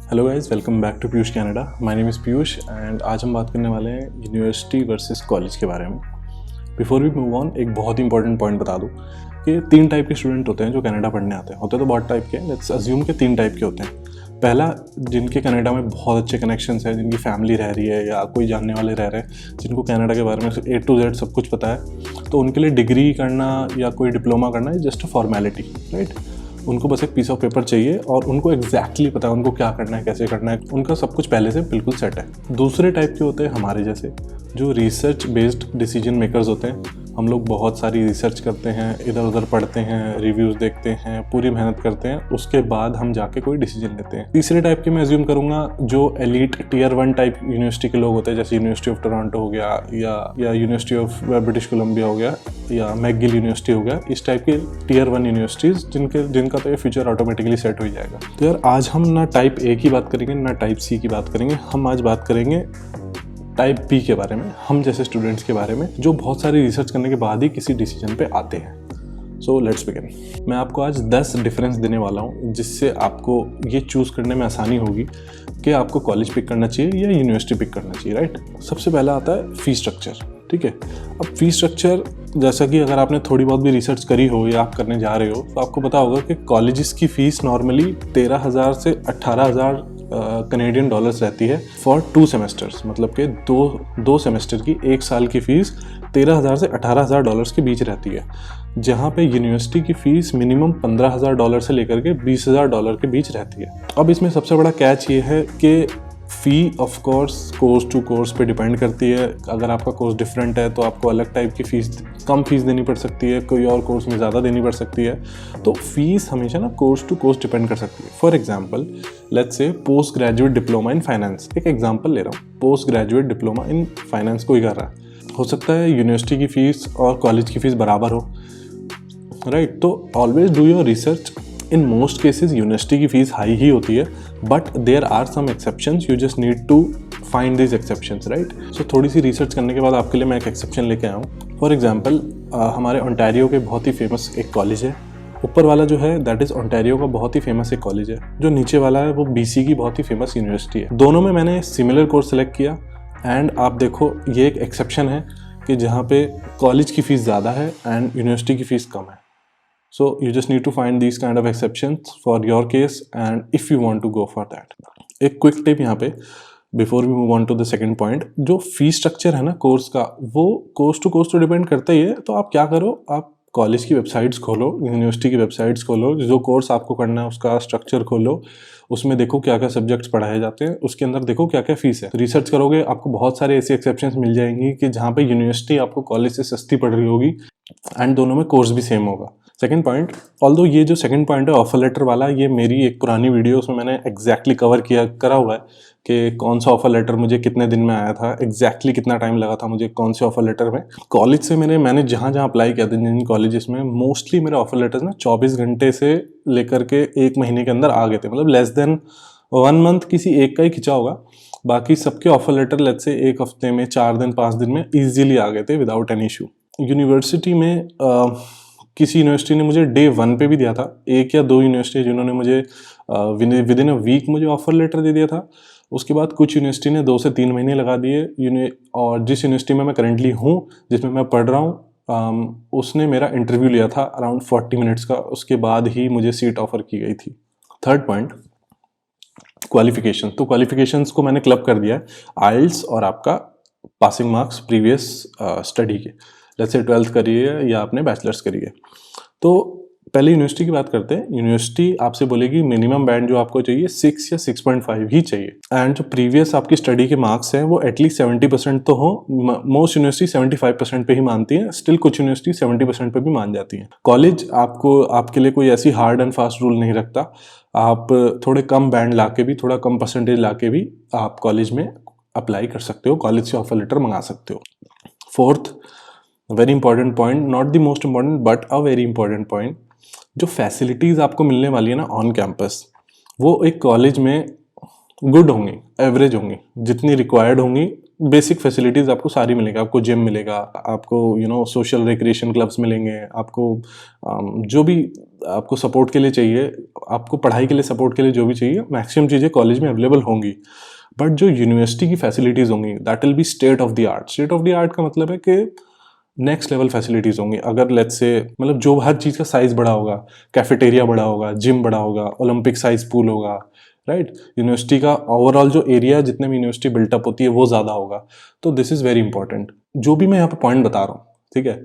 Hello guys, welcome back to Piyush Canada. My name is Piyush and आज हम बात करने वाले हैं यूनिवर्सिटी वर्सेस कॉलेज के बारे में। बिफोर वी मूव ऑन, एक बहुत इंपॉर्टेंट पॉइंट बता दूं कि 3 टाइप के स्टूडेंट होते हैं जो कनाडा पढ़ने आते हैं। होते तो बहुत टाइप के, लेट्स अज्यूम के 3 टाइप के होते हैं। पहला, जिनके कनाडा में बहुत अच्छे कनेक्शंस हैं, जिनकी फैमिली रह रही है या कोई जानने वाले रह रहे हैं, जिनको कनाडा के बारे में A to Z सब कुछ पता है, तो उनके लिए डिग्री करना या कोई डिप्लोमा करना है जस्ट अ फॉर्मेलिटी, राइट। उनको बस एक पीस ऑफ पेपर चाहिए और उनको एग्जैक्टली पता है उनको क्या करना है, कैसे करना है, उनका सब कुछ पहले से बिल्कुल सेट है। दूसरे टाइप के होते हैं हमारे जैसे, जो रिसर्च बेस्ड डिसीजन मेकर्स होते हैं। हम लोग बहुत सारी रिसर्च करते हैं, इधर उधर पढ़ते हैं, रिव्यूज़ देखते हैं, पूरी मेहनत करते हैं, उसके बाद हम जाके कोई डिसीजन लेते हैं। तीसरे टाइप के मैं अज्यूम करूँगा जो एलीट टियर 1 टाइप यूनिवर्सिटी के लोग होते हैं, जैसे यूनिवर्सिटी ऑफ टोरंटो हो गया या यूनिवर्सिटी ऑफ ब्रिटिश कोलंबिया हो गया या मैकगिल यूनिवर्सिटी हो गया। इस टाइप के टियर 1 यूनिवर्सिटीज़ जिनका तो ये फ्यूचर ऑटोमेटिकली सेट हो जाएगा। तो यार आज हम ना टाइप ए की बात करेंगे ना टाइप सी की बात करेंगे, हम आज बात करेंगे टाइप बी के बारे में, हम जैसे स्टूडेंट्स के बारे में जो बहुत सारी रिसर्च करने के बाद ही किसी डिसीजन पे आते हैं। So let's begin. मैं आपको आज 10 डिफरेंस देने वाला हूँ जिससे आपको ये चूज़ करने में आसानी होगी कि आपको कॉलेज पिक करना चाहिए या यूनिवर्सिटी पिक करना चाहिए, राइट। सबसे पहला आता है फ़ी स्ट्रक्चर, ठीक है। अब फ़ी स्ट्रक्चर, जैसा कि अगर आपने थोड़ी बहुत भी रिसर्च करी हो या आप करने जा रहे हो तो आपको पता होगा कि कॉलेजेस की फ़ीस नॉर्मली 13,000 से 18,000 कनेडियन डॉलर्स रहती है फॉर 2 सेमेस्टर्स। मतलब कि दो सेमेस्टर की, 1 साल की फ़ीस 13,000 से 18,000 डॉलर्स के बीच रहती है, जहाँ पे यूनिवर्सिटी की फ़ीस मिनिमम 15,000 डॉलर से लेकर के 20,000 डॉलर के बीच रहती है। अब इसमें सबसे बड़ा कैच ये है कि fee of course course to course पे डिपेंड करती है। अगर आपका कोर्स डिफरेंट है तो आपको अलग टाइप की फ़ीस, कम फीस देनी पड़ सकती है, कोई और कोर्स में ज़्यादा देनी पड़ सकती है। तो फीस हमेशा ना कोर्स टू कोर्स डिपेंड कर सकती है। For example, let's say post graduate diploma in finance, एक एग्जांपल ले रहा हूँ। Post graduate diploma in finance कोई कर रहा है, हो सकता है यूनिवर्सिटी की फ़ीस और कॉलेज की फ़ीस बराबर हो, राइट। तो always do your research. In most cases university की फ़ीस हाई ही होती है, but there are some exceptions, you just need to find this exceptions, right. So थोड़ी सी रिसर्च करने के बाद आपके लिए मैं एक एक्सेप्शन लेके आया हूँ। फॉर एग्जांपल, हमारे ओंटारियो के बहुत ही फेमस एक कॉलेज है। ऊपर वाला जो है दैट इज़ ओंटारियो का बहुत ही फेमस एक कॉलेज है, जो नीचे वाला है वो BC की बहुत ही फेमस यूनिवर्सिटी है। दोनों में मैंने सिमिलर कोर्स सेलेक्ट किया एंड आप देखो ये एक एक्सेप्शन है कि जहाँ पे कॉलेज की फ़ीस ज़्यादा है एंड यूनिवर्सिटी की फ़ीस कम है। So you just need to find these kind of exceptions for your case and if you want to go for that. एक क्विक टिप यहाँ पे before we move on to the second point, जो fee structure है ना course का, वो course to course तो depend करता ही है। तो आप क्या करो, आप कॉलेज की वेबसाइट्स खोलो, यूनिवर्सिटी की वेबसाइट्स खोलो, जो कोर्स आपको करना है उसका स्ट्रक्चर खोलो, उसमें देखो क्या क्या सब्जेक्ट्स पढ़ाए जाते हैं, उसके अंदर देखो क्या क्या फीस है। तो रिसर्च करोगे, आपको बहुत सारे ऐसी एक्सेप्शंस मिल जाएंगी कि जहाँ पे यूनिवर्सिटी आपको कॉलेज से सस्ती पड़ रही होगी एंड दोनों में कोर्स भी सेम होगा। सेकंड पॉइंट, ऑल्दो ये जो सेकंड पॉइंट है ऑफर लेटर वाला, ये मेरी एक पुरानी वीडियो उसमें मैंने एग्जैक्टली करा हुआ है कि कौन सा ऑफर लेटर मुझे कितने दिन में आया था, एग्जैक्टली कितना टाइम लगा था मुझे कौन से ऑफर लेटर में। कॉलेज से मैंने जहाँ जहाँ अप्लाई किया था, जिन कॉलेजेस में, मोस्टली मेरे ऑफर लेटर्स ना 24 घंटे से लेकर के 1 महीने के अंदर आ गए थे। मतलब लेस देन 1 मंथ किसी एक का ही खिंचा होगा, बाकी सबके ऑफर लेटर लेट्स से 1 हफ्ते में, 4 दिन 5 दिन में ईजिली आ गए थे विदाउट एनी इशू। यूनिवर्सिटी में किसी यूनिवर्सिटी ने मुझे डे 1 पे भी दिया था, 1 या 2 यूनिवर्सिटी जिन्होंने मुझे विद इन अ वीक मुझे ऑफर लेटर दे दिया था। उसके बाद कुछ यूनिवर्सिटी ने 2 से 3 महीने लगा दिए। और जिस यूनिवर्सिटी में मैं करंटली हूँ, जिसमें मैं पढ़ रहा हूँ, उसने मेरा इंटरव्यू लिया था अराउंड 40 मिनट्स का, उसके बाद ही मुझे सीट ऑफर की गई थी। Third point, qualification. तो क्वालिफिकेशंस को मैंने क्लब कर दिया है, आइल्स और आपका पासिंग मार्क्स प्रीवियस स्टडी के, जैसे 12th करिए या आपने बैचलर्स करिए। तो पहले यूनिवर्सिटी की बात करते हैं। यूनिवर्सिटी आपसे बोलेगी मिनिमम बैंड जो आपको चाहिए 6 या 6.5 ही चाहिए, एंड जो प्रीवियस आपकी स्टडी के मार्क्स हैं वो एटलीस्ट 70% तो हो। मोस्ट यूनिवर्सिटी 75% पे ही मानती है, स्टिल कुछ यूनिवर्सिटी 70% पे भी मान जाती है। कॉलेज आपके लिए कोई ऐसी हार्ड एंड फास्ट रूल नहीं रखता। आप थोड़े कम बैंड ला के भी, थोड़ा कम परसेंटेज ला के भी आप कॉलेज में अप्लाई कर सकते हो, कॉलेज से ऑफर लेटर मंगा सकते हो। Fourth, very important point, not the most important but a very important point, जो फैसिलिटीज़ आपको मिलने वाली है ना ऑन कैंपस, वो एक कॉलेज में गुड होंगी, एवरेज होंगी, जितनी रिक्वायर्ड होंगी बेसिक फैसिलिटीज़ आपको सारी मिलेंगी। आपको जिम मिलेगा, आपको सोशल रिक्रिएशन क्लब्स मिलेंगे, आपको जो भी आपको सपोर्ट के लिए चाहिए, आपको पढ़ाई के लिए सपोर्ट के लिए जो भी चाहिए, मैक्सिमम चीज़ें कॉलेज में अवेलेबल होंगी। बट जो यूनिवर्सिटी की फैसिलिटीज़ होंगी that will be state of the art. State of the art का मतलब है कि नेक्स्ट लेवल फैसिलिटीज़ होंगी। अगर लेट्स से मतलब जो हर चीज़ का साइज़ बड़ा होगा, कैफेटेरिया बड़ा होगा, जिम बड़ा होगा, ओलंपिक साइज पूल होगा, राइट। यूनिवर्सिटी का ओवरऑल जो एरिया जितने भी यूनिवर्सिटी बिल्टअप होती है वो ज़्यादा होगा। तो दिस इज़ वेरी इंपॉर्टेंट। जो भी मैं यहाँ पे पॉइंट बता रहा हूँ, ठीक है,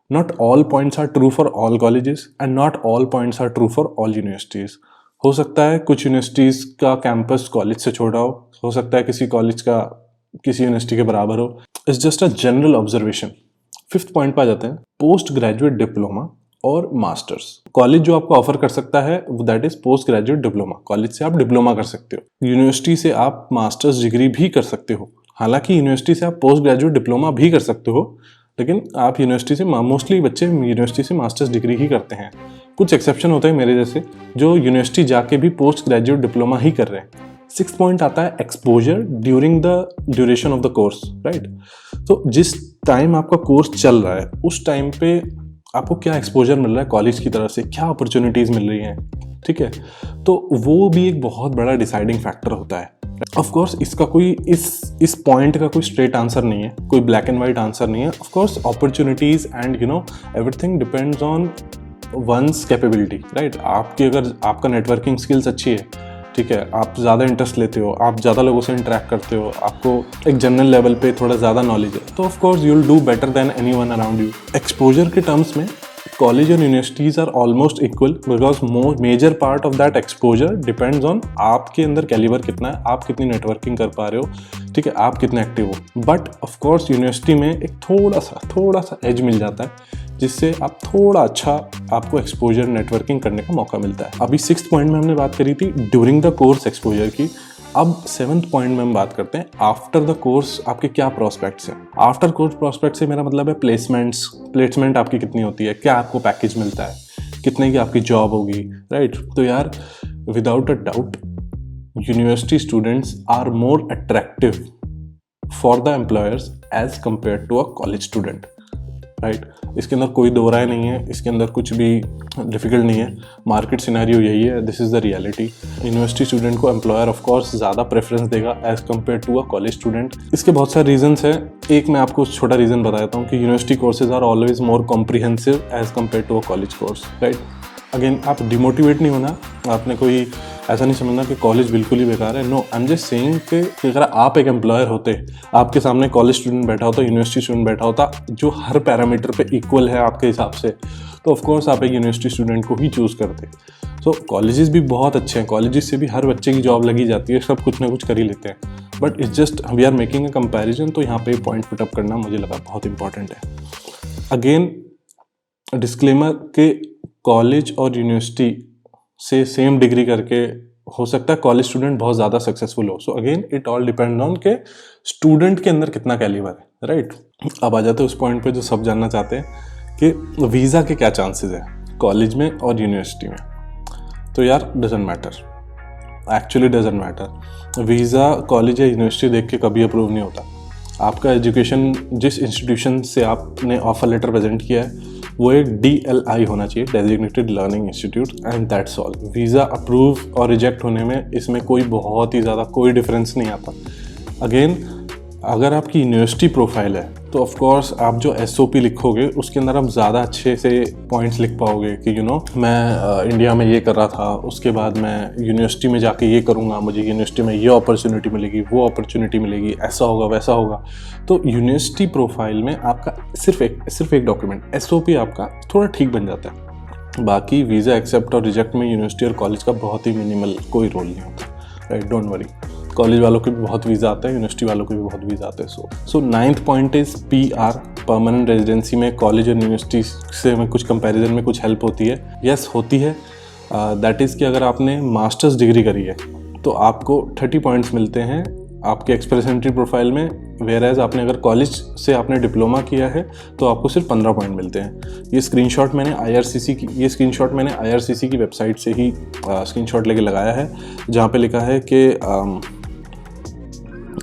not all points are true for all colleges and not all points are true for all universities. हो सकता है कुछ यूनिवर्सिटीज़ का कैंपस कॉलेज से छोटा हो सकता है किसी कॉलेज का किसी यूनिवर्सिटी के बराबर हो। It's just a general observation. Fifth point पे आ जाते हैं, पोस्ट ग्रेजुएट डिप्लोमा और मास्टर्स। कॉलेज जो आपको ऑफर कर सकता है that is post graduate diploma. College से आप डिप्लोमा कर सकते हो, यूनिवर्सिटी से आप मास्टर्स डिग्री भी कर सकते हो। हालांकि यूनिवर्सिटी से आप पोस्ट ग्रेजुएट डिप्लोमा भी कर सकते हो, लेकिन आप यूनिवर्सिटी से मोस्टली बच्चे यूनिवर्सिटी से मास्टर्स डिग्री ही करते हैं। कुछ एक्सेप्शन होते हैं मेरे जैसे जो यूनिवर्सिटी जाके भी पोस्ट ग्रेजुएट डिप्लोमा ही कर रहे हैं। सिक्स्थ पॉइंट आता है exposure during the duration of the course, right. तो जिस टाइम आपका कोर्स चल रहा है उस टाइम पे आपको क्या एक्सपोजर मिल रहा है कॉलेज की तरफ से, क्या अपॉर्चुनिटीज़ मिल रही हैं, ठीक है। तो वो भी एक बहुत बड़ा डिसाइडिंग फैक्टर होता है। ऑफ कोर्स इसका कोई इस पॉइंट का कोई स्ट्रेट आंसर नहीं है, कोई ब्लैक एंड वाइट आंसर नहीं है। Of course opportunities and everything depends on one's capability, right. आपकी अगर आपका नेटवर्किंग स्किल्स अच्छी है, ठीक है, आप ज़्यादा इंटरेस्ट लेते हो, आप ज़्यादा लोगों से इंटरेक्ट करते हो, आपको एक जनरल लेवल पे थोड़ा ज़्यादा नॉलेज है, तो of course you will do better than anyone around you. Exposure के टर्म्स में कॉलेज और universities are almost equal because major part of that exposure depends on आपके अंदर कैलिबर कितना है, आप कितनी नेटवर्किंग कर पा रहे हो, ठीक है, आप कितने एक्टिव हो। बट ऑफ कोर्स यूनिवर्सिटी में एक थोड़ा सा एज मिल जाता है जिससे आप थोड़ा अच्छा आपको एक्सपोजर नेटवर्किंग करने का मौका मिलता है। अभी सिक्स्थ पॉइंट में हमने बात करी थी ड्यूरिंग द कोर्स एक्सपोजर की। अब सेवंथ पॉइंट में हम बात करते हैं आफ्टर द कोर्स आपके क्या प्रोस्पेक्ट्स हैं। आफ्टर कोर्स प्रोस्पेक्ट से मेरा मतलब है प्लेसमेंट आपकी कितनी होती है, क्या आपको पैकेज मिलता है, कितने की आपकी जॉब होगी, राइट। तो यार without a doubt university students are more attractive for the employers as compare to a college student, right. इसके अंदर कोई दो राय नहीं है, इसके अंदर कुछ भी डिफिकल्ट नहीं है। मार्केट सिनेरियो यही है, this is the reality. University student को एम्प्लॉयर ऑफ कोर्स ज़्यादा प्रेफरेंस देगा as compare to a college student. इसके बहुत सारे रीजंस हैं। एक मैं आपको छोटा रीज़न बताता हूँ कि university courses are always more comprehensive as compare to a college course, right. Again आप डिमोटिवेट नहीं होना, आपने कोई ऐसा नहीं समझना कि कॉलेज बिल्कुल ही बेकार है। No, I am just saying कि अगर आप एक एम्प्लॉयर होते, आपके सामने कॉलेज स्टूडेंट बैठा होता, यूनिवर्सिटी स्टूडेंट बैठा होता जो हर पैरामीटर पे इक्वल है आपके हिसाब से, तो ऑफ कोर्स आप एक यूनिवर्सिटी स्टूडेंट को ही चूज़ करते। सो कॉलेजेस भी बहुत अच्छे हैं, कॉलेजेस से भी हर बच्चे की जॉब लगी जाती है, सब कुछ ना कुछ कर ही लेते हैं। But it's just we are making a comparison, तो यहाँ पे पॉइंट पुटअप करना मुझे लगा बहुत इंपॉर्टेंट है। अगेन डिस्क्लेमर के कॉलेज और यूनिवर्सिटी से सेम डिग्री करके हो सकता है कॉलेज स्टूडेंट बहुत ज़्यादा सक्सेसफुल हो। So again it all depend on के स्टूडेंट के अंदर कितना कैलिबर है, राइट। अब आ जाते हैं उस पॉइंट पे जो सब जानना चाहते हैं कि वीज़ा के क्या चांसेस है कॉलेज में और यूनिवर्सिटी में। तो यार doesn't matter, actually doesn't matter. Visa college या यूनिवर्सिटी देख के कभी अप्रूव नहीं होता। आपका एजुकेशन जिस इंस्टीट्यूशन से आपने ऑफर लेटर प्रेजेंट किया है वो एक DLI होना चाहिए, designated learning institute, and that's all. Visa approve और रिजेक्ट होने में इसमें कोई बहुत ही ज़्यादा कोई डिफरेंस नहीं आता। अगेन अगर आपकी यूनिवर्सिटी प्रोफाइल है तो ऑफ कोर्स आप जो SOP लिखोगे उसके अंदर आप ज़्यादा अच्छे से पॉइंट्स लिख पाओगे कि मैं इंडिया में ये कर रहा था, उसके बाद मैं यूनिवर्सिटी में जाके ये करूँगा, मुझे यूनिवर्सिटी में ये अपॉर्चुनिटी मिलेगी, वो अपॉर्चुनिटी मिलेगी, ऐसा होगा वैसा होगा। तो यूनिवर्सिटी प्रोफाइल में आपका सिर्फ एक डॉक्यूमेंट SOP आपका थोड़ा ठीक बन जाता है। बाकी वीज़ा एक्सेप्ट और रिजेक्ट में यूनिवर्सिटी और कॉलेज का बहुत ही मिनिमल कोई रोल नहीं होता, राइट। डोंट वरी, कॉलेज वालों के भी बहुत वीज़ा आते हैं, यूनिवर्सिटी वालों के भी बहुत वीज़ा आते हैं। So ninth point is PR, permanent residency में कॉलेज और यूनिवर्सिटी से में कुछ कंपैरिजन में कुछ हेल्प होती है। यस होती है, दैट इज़ कि अगर आपने मास्टर्स डिग्री करी है तो आपको 30 पॉइंट्स मिलते हैं आपके एक्सप्रेस एंट्री प्रोफाइल में, वेयर एज आपने अगर कॉलेज से आपने डिप्लोमा किया है तो आपको सिर्फ 15 पॉइंट मिलते हैं। ये स्क्रीनशॉट मैंने IRCC की वेबसाइट से ही स्क्रीनशॉट लेके लगाया है, जहाँ पे लिखा है कि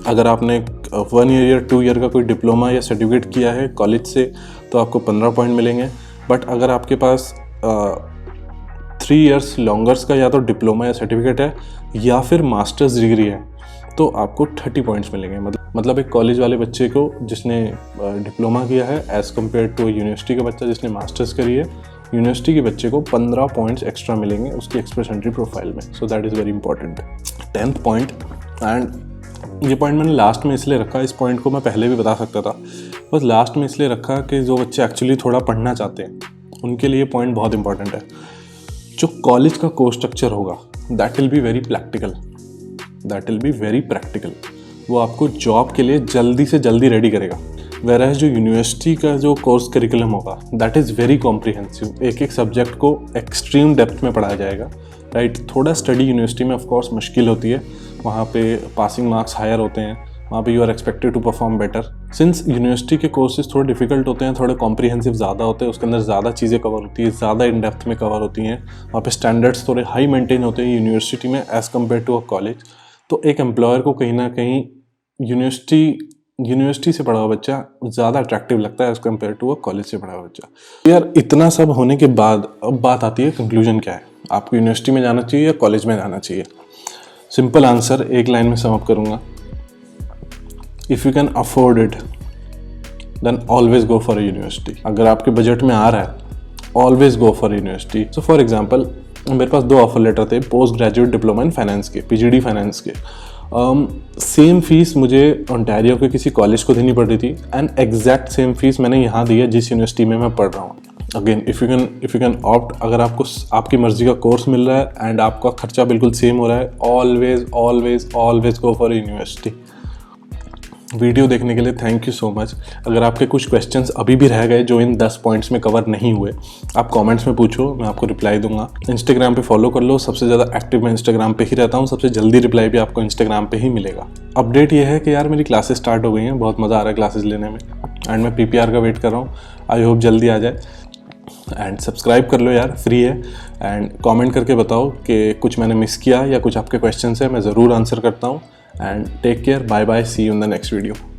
अगर आपने 1 ईयर या 2 ईयर का कोई डिप्लोमा या सर्टिफिकेट किया है कॉलेज से तो आपको 15 पॉइंट मिलेंगे। बट अगर आपके पास 3 इयर्स लॉन्गर्स का या तो डिप्लोमा या सर्टिफिकेट है या फिर मास्टर्स डिग्री है तो आपको 30 पॉइंट्स मिलेंगे। मतलब एक कॉलेज वाले बच्चे को जिसने डिप्लोमा किया है एज़ कम्पेयर टू यूनिवर्सिटी का बच्चा जिसने मास्टर्स करी है, यूनिवर्सिटी के बच्चे को 15 पॉइंट्स एक्स्ट्रा मिलेंगे उसकी एक्सप्रेस एंट्री प्रोफाइल में। So that is very important. 10th point, and ये पॉइंट मैंने लास्ट में इसलिए रखा, इस पॉइंट को मैं पहले भी बता सकता था, बस लास्ट में इसलिए रखा कि जो बच्चे एक्चुअली थोड़ा पढ़ना चाहते हैं उनके लिए पॉइंट बहुत इंपॉर्टेंट है। जो कॉलेज का कोर्स स्ट्रक्चर होगा that will be very practical, वो आपको जॉब के लिए जल्दी से जल्दी रेडी करेगा। वेराज जो यूनिवर्सिटी का जो कोर्स करिकुलम होगा दैट इज़ वेरी कॉम्प्रिहेंसिव, एक एक सब्जेक्ट को एक्सट्रीम डेप्थ में पढ़ाया जाएगा, राइट। थोड़ा स्टडी यूनिवर्सिटी में ऑफ कोर्स मुश्किल होती है, वहाँ पे पासिंग मार्क्स हायर होते हैं, वहाँ पे you are expected to perform better. Since university के कोर्सेज थोड़े डिफिकल्ट होते हैं, थोड़े कॉम्प्रिहेंसिव ज़्यादा होते हैं, उसके अंदर ज़्यादा चीज़ें कवर होती है, ज़्यादा इन डेप्थ में कवर होती हैं, वहाँ पे स्टैंडर्ड्स थोड़े हाई मेंटेन होते हैं यूनिवर्सिटी में as compare to a college. तो एक एम्प्लॉयर को कहीं ना कहीं यूनिवर्सिटी से पढ़ा हुआ बच्चा ज़्यादा अट्रैक्टिव लगता है as compare to a college से पढ़ा हुआ बच्चा। यार इतना सब होने के बाद अब बात आती है कंक्लूजन क्या है, आपको यूनिवर्सिटी में जाना चाहिए या कॉलेज में जाना चाहिए। सिंपल आंसर एक लाइन में सम अप करूँगा, if you can afford it then always go for a university. अगर आपके बजट में आ रहा है always go for university. So for example मेरे पास 2 ऑफर लेटर थे post graduate diploma in finance के, पीजीडी फाइनेंस के। सेम फीस मुझे ओंटारियो के किसी कॉलेज को देनी पड़ रही थी एंड एग्जैक्ट सेम फीस मैंने यहाँ दी है जिस यूनिवर्सिटी में मैं पढ़ रहा हूँ। Again if you can opt, अगर आपको आपकी मर्जी का कोर्स मिल रहा है एंड आपका खर्चा बिल्कुल सेम हो रहा है, always go for university. Video देखने के लिए थैंक यू सो मच। अगर आपके कुछ क्वेश्चंस अभी भी रह गए जो इन 10 पॉइंट्स में कवर नहीं हुए, आप कमेंट्स में पूछो, मैं आपको रिप्लाई दूंगा। इंस्टाग्राम पे फॉलो कर लो, सबसे ज़्यादा एक्टिव मैं इंस्टाग्राम पे ही रहता हूँ, सबसे जल्दी रिप्लाई भी आपको इंस्टाग्राम पे ही मिलेगा। अपडेट ये है कि यार मेरी क्लासेस स्टार्ट हो गई हैं, बहुत मज़ा आ रहा है क्लासेस लेने में एंड मैं PPR का वेट कर रहा हूँ, आई होप जल्दी आ जाए। एंड सब्सक्राइब कर लो यार, फ्री है। एंड कमेंट करके बताओ कि कुछ मैंने मिस किया या कुछ आपके क्वेश्चंस है, मैं ज़रूर आंसर करता हूँ। And take care, bye bye, see you in the next video.